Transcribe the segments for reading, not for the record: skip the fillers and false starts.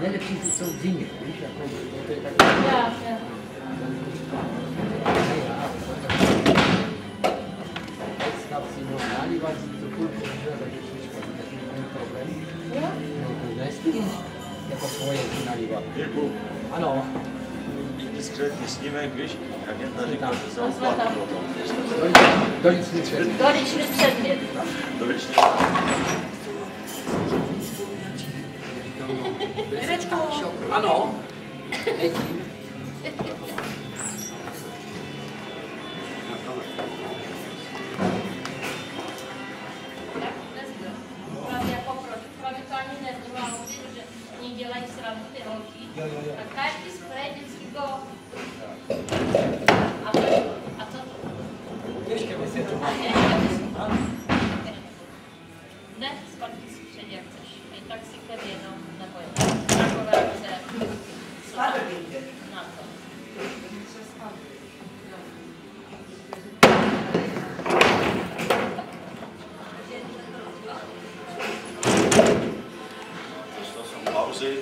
Nejlepší jsou v zimě, víš, jako to je tak... Jasně. Stav si mohl nalívat, to půl používat, takže šlička, takový ten problém. Jo? No to nestýl, jako svoje si nalívat. Jirku, Ano. diskrétní snímek, víš, jak je tady říkal, že se oplatí o tom. Doličný předmět. Doličný předmět. Doličný. Jirečko. Ano. To ani neznamená, že oni dělají srandu ty holky. Tak každý sprej vždycky go. A co to? Těžké vysvětlovat. Ne, zpátky si předě, jak chceš. I tak si kleb jenom, nebo je takové ruce. Na to. To jsou pauzy.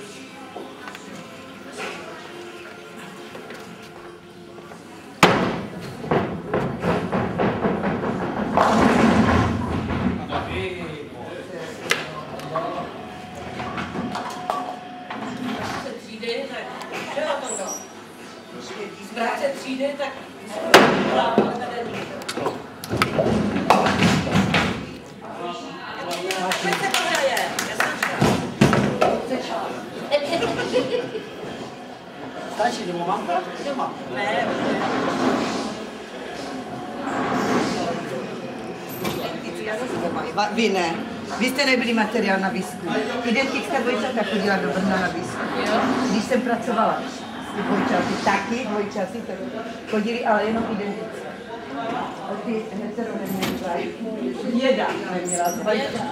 Z práce třídy, tak Pojď se to hraje, já jsem Stačí, nebo mamka? Nemám. Ne, vy ne. Vy jste nebyli materiál na výzkum. Identická dvojčata chodila do Brna na výzkum. Když jsem pracovala, ty dvojčaty, taky dvojčaty chodili, ale jenom identické. A ty hetero neměli. Věda neměla dvojčata.